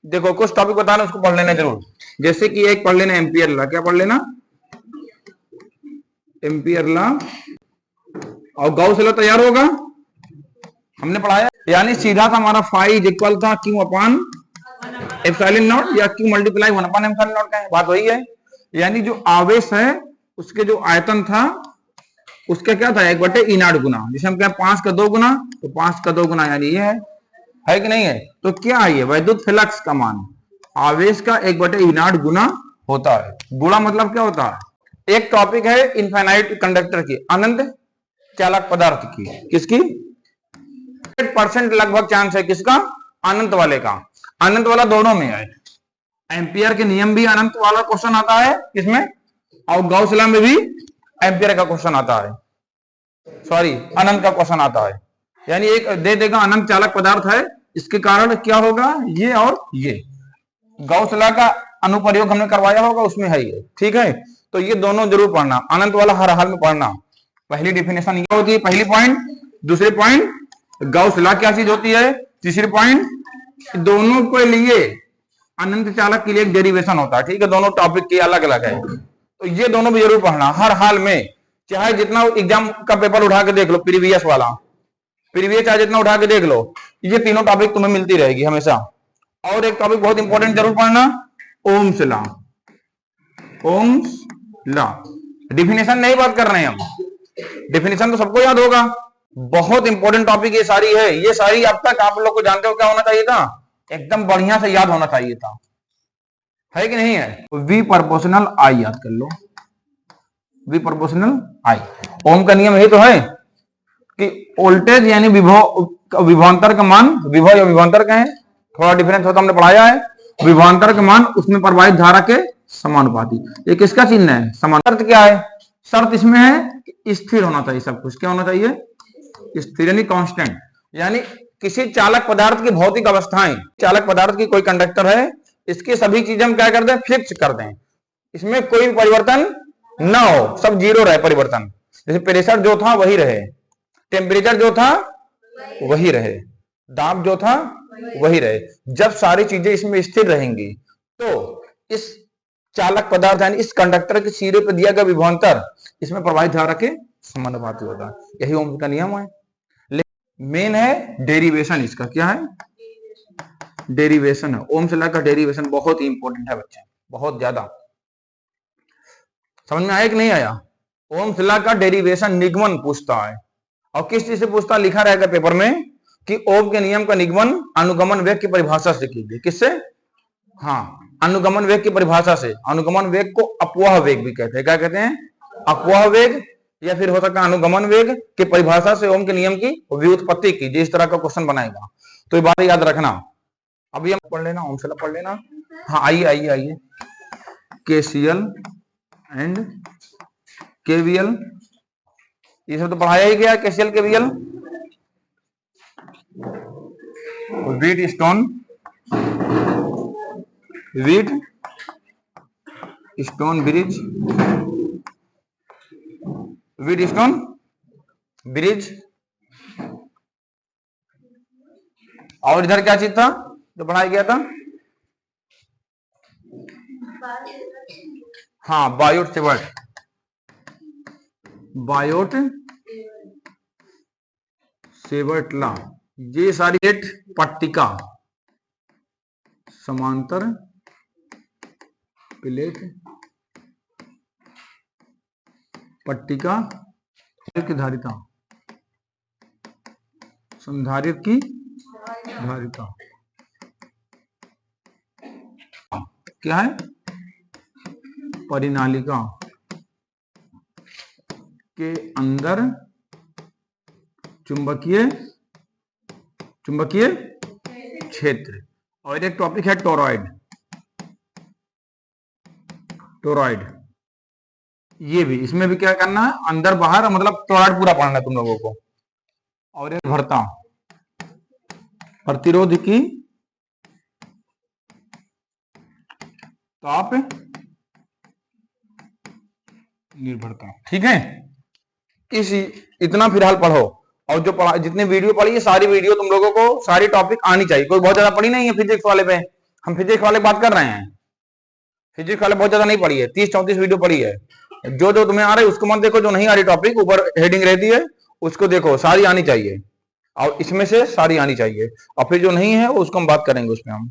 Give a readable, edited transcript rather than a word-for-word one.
देखो कुछ टॉपिक बताना, उसको पढ़ लेना जरूर। जैसे कि एक पढ़ लेना एम्पियर लॉ। क्या पढ़ लेना? Ampere law. और गॉस लॉ तैयार होगा, हमने पढ़ाया। यानी सीधा था हमारा फाई इज इक्वल था क्यू अपॉन एप्सिलॉन नॉट, या Q multiply 1 upon epsilon not का है, बात वही है। यानी जो आवेश है उसके जो आयतन था उसका क्या था, 1/E0 गुना, जिसे हम क्या 5 का 2 गुना, तो 5 का 2 गुना यानी ये है कि नहीं है? तो क्या है ये वैद्युत फ्लक्स का मान आवेश का 1/E0 गुना होता है। गुणा मतलब क्या होता है? एक टॉपिक है इनफाइनाइट कंडक्टर की, अनंत चालक पदार्थ की। किसकी? 100% लगभग चांस है, किसका? अनंत वाले का। अनंत वाला दोनों में है। एम्पियर के नियम भी अनंत वाला क्वेश्चन आता है इसमें, और गॉस लॉ में भी एम्पियर का क्वेश्चन आता है, सॉरी अनंत का क्वेश्चन आता है। यानी एक दे देगा अनंत चालक पदार्थ है, इसके कारण क्या होगा, ये और ये। गॉस लॉ का अनुप्रयोग हमने करवाया होगा, उसमें है ये, ठीक है। तो ये दोनों जरूर पढ़ना, अनंत वाला हर हाल में पढ़ना। पहली डिफिनेशन ये होती है, पहली पॉइंट। दूसरी पॉइंट गॉस लॉ क्या चीज होती है। तीसरी पॉइंट दोनों के लिए अनंत चालक के लिए एक डेरिवेशन होता है, ठीक है। दोनों टॉपिक के अलग अलग है, तो ये दोनों भी जरूर पढ़ना हर हाल में। चाहे जितना एग्जाम का पेपर उठा के देख लो, प्रीवियस वाला, प्रीवियस चाहे जितना उठा के देख लो, ये तीनों टॉपिक तुम्हें मिलती रहेगी हमेशा। और एक टॉपिक बहुत इंपॉर्टेंट जरूर पढ़ना, Ohm's law. Ohm's law definition नहीं बात कर रहे हैं हम, डिफिनेशन तो सबको याद होगा। बहुत इंपॉर्टेंट टॉपिक ये सारी है, ये सारी अब तक आप लोग को जानते हो क्या होना चाहिए था, एकदम बढ़िया से याद होना चाहिए था, है कि नहीं है? वी प्रोपोर्शनल आई याद कर लो, वी प्रोपोर्शनल आई। ओम का नियम यही तो है कि वोल्टेज यानी विभवांतर का मान, विभव या विभवांतर का है, थोड़ा डिफरेंस होता हमने पढ़ाया है। विभवांतर का मान उसमें प्रवाहित धारा के समानुपाती। ये किसका चिन्ह है? समान। शर्त क्या है? शर्त इसमें है कि स्थिर होना चाहिए सब कुछ। क्या होना चाहिए? स्थिर यानी कांस्टेंट। यानी किसी चालक पदार्थ की भौतिक अवस्थाएं, चालक पदार्थ की कोई कंडक्टर है, इसकी सभी चीजें हम क्या कर दें, फिक्स कर दें, इसमें कोई परिवर्तन ना हो, सब जीरो रहे परिवर्तन। जैसे प्रेशर जो था वही रहे, टेम्परेचर जो था वही रहे, दाब जो था वही रहे। जब सारी चीजें इसमें स्थिर रहेंगी तो इस चालक पदार्थ यानी इस कंडक्टर के सिरे पर दिया गया विभवांतर इसमें प्रवाहित धारा के समानुपाती होगा। यही ओम का नियम है। मेन है डेरिवेशन, इसका क्या है? डेरिवेशन है। ओम्स लॉ का डेरिवेशन बहुत ही इंपॉर्टेंट है बच्चे, बहुत ज्यादा। समझ में आया कि नहीं आया? ओम्स लॉ का डेरिवेशन निगमन पूछता है, और किस चीज से पूछता है? लिखा रहेगा पेपर में कि ओम के नियम का निगमन अनुगमन वेग की परिभाषा से कीजिए। किससे? हाँ, अनुगमन वेग की परिभाषा से। अनुगमन वेग को अपवाह वेग भी कहते हैं। क्या कहते हैं? अपवाह वेग, या फिर हो सकता है अनुगमन वेग की परिभाषा से ओम के नियम की व्युत्पत्ति कीजिए। इस तरह का क्वेश्चन बनाएगा, तो ये बात याद रखना। अभी हम पढ़ लेना, ओम्स लॉ पढ़ लेना। हाँ आइए आइए आइए, केसीएल एंड केवीएल, ये सब तो पढ़ाया ही गया। KCL KVL, wheat stone, wheat stone bridge, wheat stone bridge. और इधर क्या चीज था जो पढ़ाया गया था? हाँ, Biot Savart, Biot Savart law. ये सारी एक पट्टिका, समांतर प्लेट पट्टिका की धारिता, संधारित्र की धारिता क्या है? परिनालिका के अंदर चुंबकीय क्षेत्र। और एक टॉपिक है टोरॉइड, टोरॉइड। ये भी, इसमें भी क्या करना है? अंदर बाहर, मतलब टोरॉइड पूरा पढ़ना है तुम लोगों को। और एक भरता, प्रतिरोध की ताप निर्भरता, ठीक है। इतना फिलहाल पढ़ो। और जो पढ़ा, जितने वीडियो पढ़ी है सारी वीडियो तुम लोगों को, सारी टॉपिक आनी चाहिए। कोई बहुत ज्यादा पढ़ी नहीं है फिजिक्स वाले पे, हम फिजिक्स वाले बात कर रहे हैं, फिजिक्स वाले बहुत ज्यादा नहीं पढ़ी है, 30-34 वीडियो पढ़ी है। जो जो तुम्हें आ रही है उसको मत देखो, जो नहीं आ रही टॉपिक ऊपर हेडिंग रहती है उसको देखो, सारी आनी चाहिए, और इसमें से सारी आनी चाहिए, और फिर जो नहीं है उसको हम बात करेंगे उसमें हम।